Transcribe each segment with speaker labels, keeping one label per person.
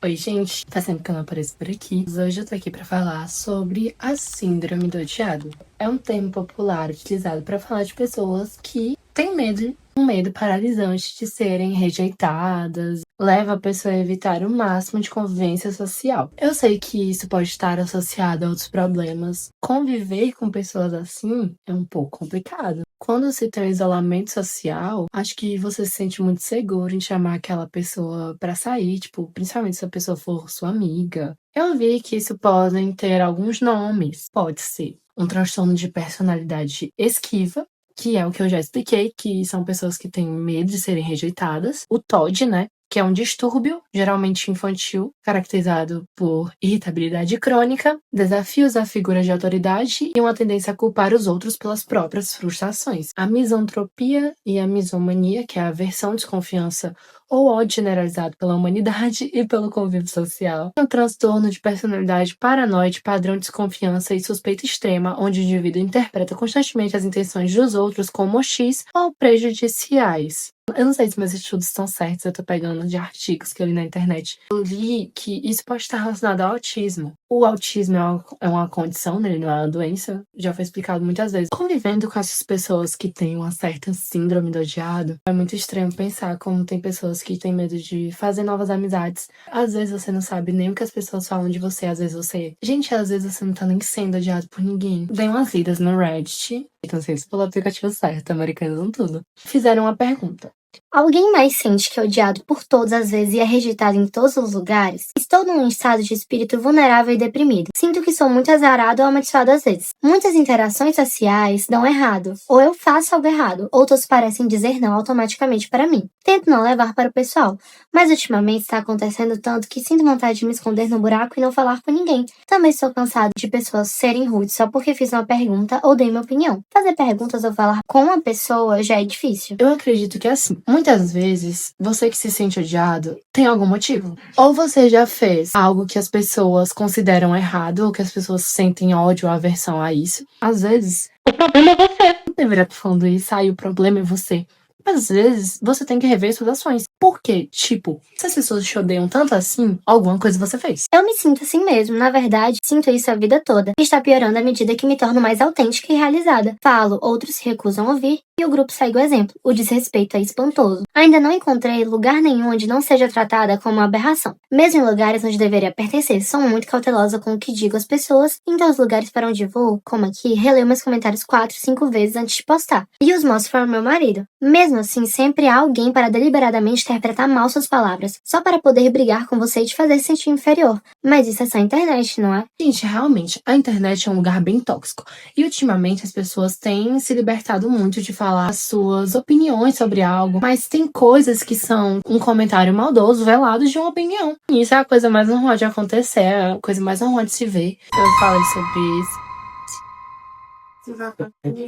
Speaker 1: Oi, gente, faz tempo que eu não apareço por aqui. Hoje eu tô aqui pra falar sobre a síndrome do odiado. É um termo popular utilizado pra falar de pessoas que têm medo, um medo paralisante de serem rejeitadas, leva a pessoa a evitar o máximo de convivência social. Eu sei que isso pode estar associado a outros problemas. Conviver com pessoas assim é um pouco complicado. Quando se tem um isolamento social, acho que você se sente muito seguro em chamar aquela pessoa pra sair, tipo, principalmente se a pessoa for sua amiga. Eu vi que isso podem ter alguns nomes. Pode ser um transtorno de personalidade esquiva, que é o que eu já expliquei, que são pessoas que têm medo de serem rejeitadas. O TOD, né? Que é um distúrbio, geralmente infantil, caracterizado por irritabilidade crônica, desafios à figura de autoridade e uma tendência a culpar os outros pelas próprias frustrações. A misantropia e a misomania, que é a aversão, desconfiança ou ódio generalizado pela humanidade e pelo convívio social. Um transtorno de personalidade paranoide, padrão de desconfiança e suspeita extrema, onde o indivíduo interpreta constantemente as intenções dos outros como hostis ou prejudiciais. Eu não sei se meus estudos estão certos, eu tô pegando de artigos que eu li na internet. Eu li que isso pode estar relacionado ao autismo. O autismo é uma condição, né? Ele não é uma doença, já foi explicado muitas vezes. Convivendo com essas pessoas que têm uma certa síndrome do odiado, é muito estranho pensar como tem pessoas que têm medo de fazer novas amizades. Às vezes você não sabe nem o que as pessoas falam de você, às vezes você... Gente, às vezes você não tá nem sendo odiado por ninguém. Dei umas lidas no Reddit, não sei se pelo aplicativo certo, americanizam tudo. Fizeram uma pergunta.
Speaker 2: Alguém mais sente que é odiado por todas as vezes e é rejeitado em todos os lugares? Estou num estado de espírito vulnerável e deprimido. Sinto que sou muito azarado ou amaldiçoado às vezes. Muitas interações sociais dão errado, ou eu faço algo errado, outros parecem dizer não automaticamente para mim. Tento não levar para o pessoal, mas ultimamente está acontecendo tanto que sinto vontade de me esconder no buraco e não falar com ninguém. Também estou cansado de pessoas serem rudes só porque fiz uma pergunta ou dei minha opinião. Fazer perguntas ou falar com uma pessoa já é difícil.
Speaker 1: Eu acredito que é assim. Muitas vezes, você que se sente odiado tem algum motivo. Ou você já fez algo que as pessoas consideram errado, ou que as pessoas sentem ódio ou aversão a isso. Às vezes, o problema é você. Não deveria estar falando isso, aí o problema é você. Mas às vezes, você tem que rever suas ações. Por quê? Tipo, se as pessoas te odeiam tanto assim, alguma coisa você fez.
Speaker 2: Eu me sinto assim mesmo, na verdade, sinto isso a vida toda. E está piorando à medida que me torno mais autêntica e realizada. Falo, outros se recusam a ouvir, e o grupo segue o exemplo. O desrespeito é espantoso. Ainda não encontrei lugar nenhum onde não seja tratada como uma aberração. Mesmo em lugares onde deveria pertencer, sou muito cautelosa com o que digo às pessoas, então os lugares para onde vou, como aqui, releio meus comentários 4, 5 vezes antes de postar. E os mostro para o meu marido. Mesmo assim, sempre há alguém para deliberadamente interpretar mal suas palavras, só para poder brigar com você e te fazer sentir inferior. Mas isso é só a internet, não é?
Speaker 1: Gente, realmente, a internet é um lugar bem tóxico. E ultimamente as pessoas têm se libertado muito de falar suas opiniões sobre algo, mas tem coisas que são um comentário maldoso velado de uma opinião. E isso é a coisa mais normal de acontecer, é a coisa mais normal de se ver. Eu falei sobre isso.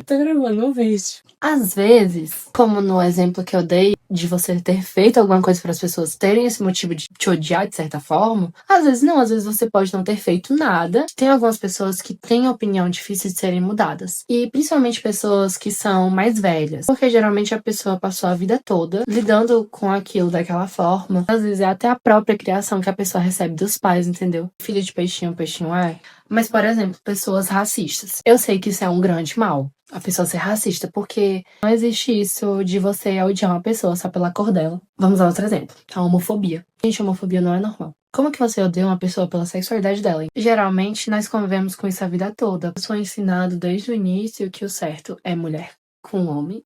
Speaker 1: Tô gravando um vídeo. Às vezes, como no exemplo que eu dei, de você ter feito alguma coisa para as pessoas terem esse motivo de te odiar de certa forma, às vezes não, às vezes você pode não ter feito nada. Tem algumas pessoas que têm opinião difícil de serem mudadas. E principalmente pessoas que são mais velhas. Porque geralmente a pessoa passou a vida toda lidando com aquilo daquela forma. Às vezes é até a própria criação que a pessoa recebe dos pais, entendeu? Filho de peixinho, peixinho é. Mas, por exemplo, pessoas racistas. Eu sei que isso é um grande mal, a pessoa ser racista, porque não existe isso de você odiar uma pessoa só pela cor dela. Vamos a outro exemplo, a homofobia. Gente, a homofobia não é normal. Como que você odeia uma pessoa pela sexualidade dela? Geralmente, nós convivemos com isso a vida toda. Eu sou ensinado desde o início que o certo é mulher com homem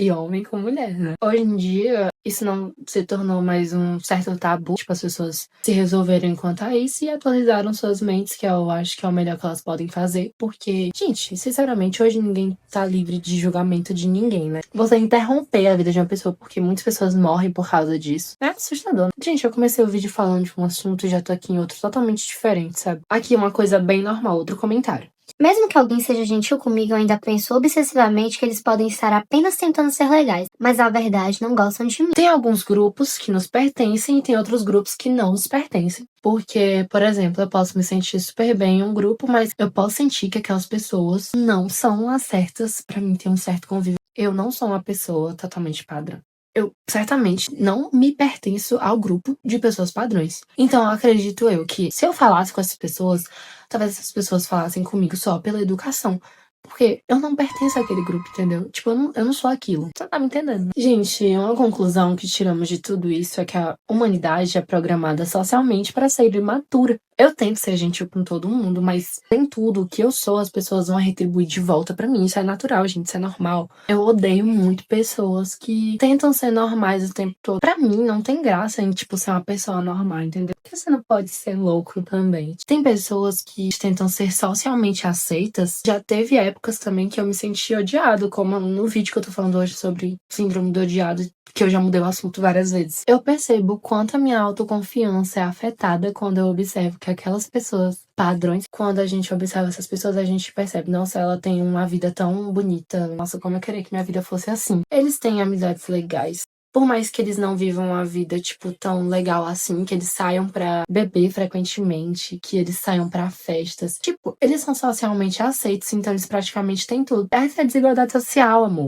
Speaker 1: e homem com mulher, né? Hoje em dia, isso não se tornou mais um certo tabu, tipo, as pessoas se resolverem quanto a isso e atualizaram suas mentes, que eu acho que é o melhor que elas podem fazer, porque, gente, sinceramente, hoje ninguém tá livre de julgamento de ninguém, né? Você interromper a vida de uma pessoa, porque muitas pessoas morrem por causa disso, é assustador. Gente, eu comecei o vídeo falando de um assunto e já tô aqui em outro totalmente diferente, sabe? Aqui uma coisa bem normal, outro comentário.
Speaker 2: Mesmo que alguém seja gentil comigo, eu ainda penso obsessivamente que eles podem estar apenas tentando ser legais, mas na verdade não gostam de mim.
Speaker 1: Tem alguns grupos que nos pertencem e tem outros grupos que não nos pertencem. Porque, por exemplo, eu posso me sentir super bem em um grupo, mas eu posso sentir que aquelas pessoas não são as certas pra mim ter um certo convívio. Eu não sou uma pessoa totalmente padrão. eu certamente não me pertenço ao grupo de pessoas padrões. Então, acredito eu que se eu falasse com essas pessoas, talvez essas pessoas falassem comigo só pela educação. Porque eu não pertenço àquele grupo, entendeu? Tipo, eu não sou aquilo. Você tá me entendendo? Gente, uma conclusão que tiramos de tudo isso é que a humanidade é programada socialmente para ser imatura. Eu tento ser gentil com todo mundo, mas nem tudo o que eu sou as pessoas vão retribuir de volta pra mim. Isso é natural, gente, isso é normal. Eu odeio muito pessoas que tentam ser normais o tempo todo. Pra mim, não tem graça em, tipo, ser uma pessoa normal, entendeu? Porque você não pode ser louco também. Tem pessoas que tentam ser socialmente aceitas. Já teve épocas também que eu me senti odiado, como no vídeo que eu tô falando hoje sobre síndrome do odiado, que eu já mudei o assunto várias vezes. Eu percebo quanto a minha autoconfiança é afetada quando eu observo que aquelas pessoas padrões, quando a gente observa essas pessoas, a gente percebe, nossa, ela tem uma vida tão bonita, nossa, como eu queria que minha vida fosse assim. Eles têm amizades legais. Por mais que eles não vivam uma vida, tipo, tão legal assim, que eles saiam pra beber frequentemente, que eles saiam pra festas. Tipo, eles são socialmente aceitos, então eles praticamente têm tudo. Essa é a desigualdade social, amor.